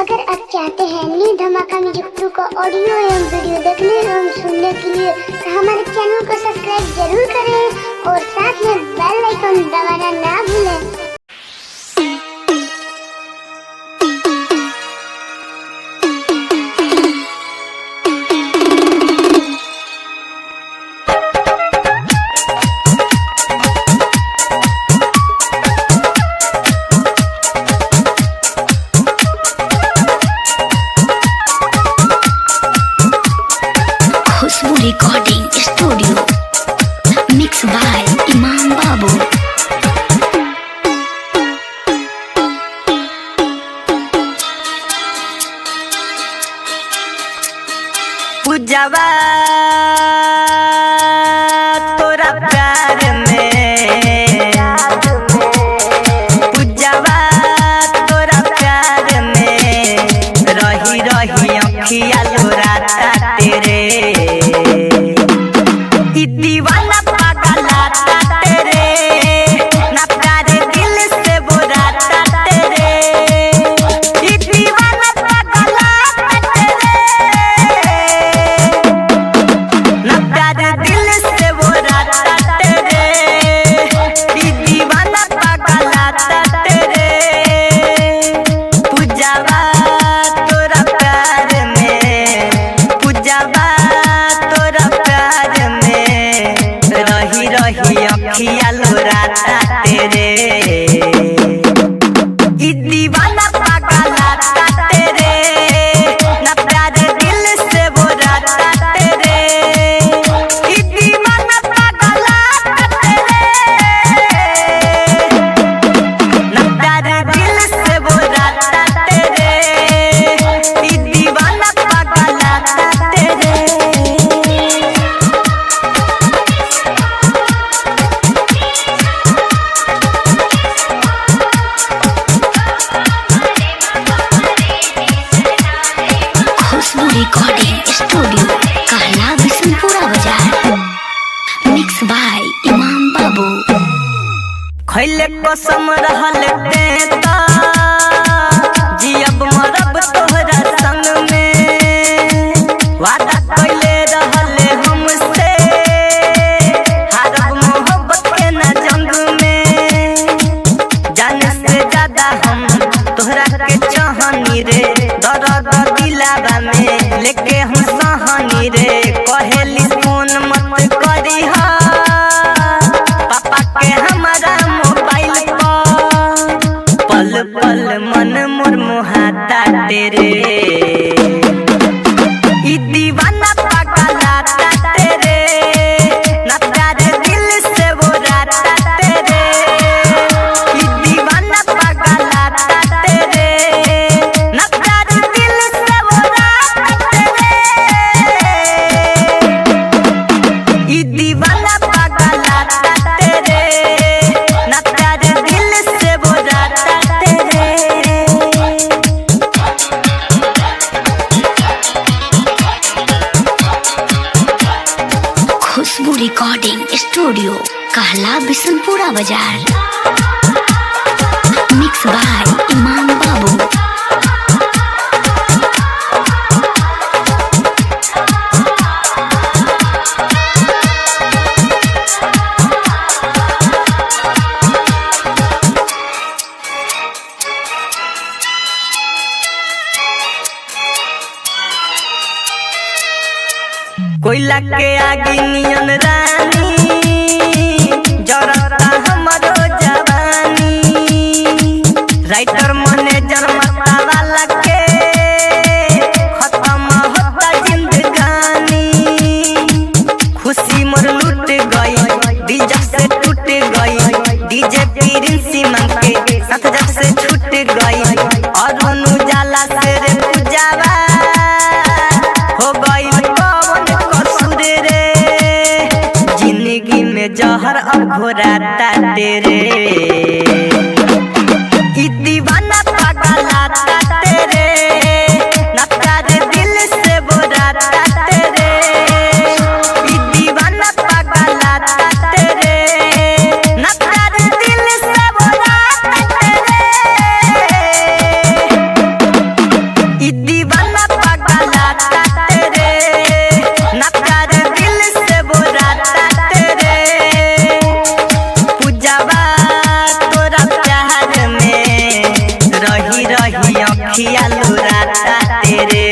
अगर आप चाहते हैं न्यू धमाका म्यूजिक 2 का ऑडियो एवं वीडियो देखने एवं सुनने के लिए तो हमारे चैनल को सब्सक्राइब जरूर करें और साथ में बेल आइकन दबाना ना भूलें। रिकॉर्डिंग स्टूडियो मिक्स बाय इमाम बाबू। पूजवा तोरा प्यार में, पूजवा तोरा प्यार में रही रही अखिया लोराता तेरे, दीवाना पागलाता तेरे, ना प्यार दिल से बुराता तेरे, दीवाना पागलाता तेरे, ना प्यार दिल से बुराता तेरे, दीवाना पागलाता तेरे। पूजवा तोरा प्यार में, पूजवा तोरा प्यार में रही रही अखिया लोराता तेरे, दीवाना पागलाता तेरे, ना प्यार दिल से बुराता तेरे, दीवाना पागलाता तेरे, ना प्यार दिल से बुराता तेरे, दीवाना पागलाता तेरे। खुशबू रिकॉर्डिंग स्टूडियो कहला बिशनपुरा बाजार। मिक्स बाय इमाम बाबू। खैले कसम रहल तेता जियब मरब तोहरा संग में, वादा कैले रहले हमसे हारब मोहब्बत के न जंग में, जाने से ज्यादा हम तोहरा के चाहनी रे, दर्द दिलावा में लेके हम सहनी रे, कहेली फोन मत करी हा पापा के हमारा मोबाइल पर, पल पल मन मोर मुहाता तेरे, दीवाना पागलाता तेरे, ना प्यार दिल से बुराता तेरे, दीवाना पागलाता तेरे, ना प्यार दिल से बुराता तेरे, दीवाना पागलाता तेरे, ना प्यार दिल से बुराता तेरे। खुशबू रिकॉर्डिंग स्टूडियो कहला बिशनपुरा बाजार। मिक्स बाय इमाम बाबू। कोयला के आगे नियन रानी जरता हमरो जवानी, राइटर मैनेजर मता वाला के खत्म होता जिंदगानी, खुशी मोर लूट गई दिल जब से टूट गई, डीजे प्रिंसी मन के साथ जब से छूट गई, और उजाला से रे पूजावा हो गई जहर अब घोराता तेरे, दीवाना पागलाता तेरे, ना प्यार दिल से बुराता तेरे, दीवाना पागलाता तेरे, ना प्यार दिल से बुराता तेरे। लुराता तेरे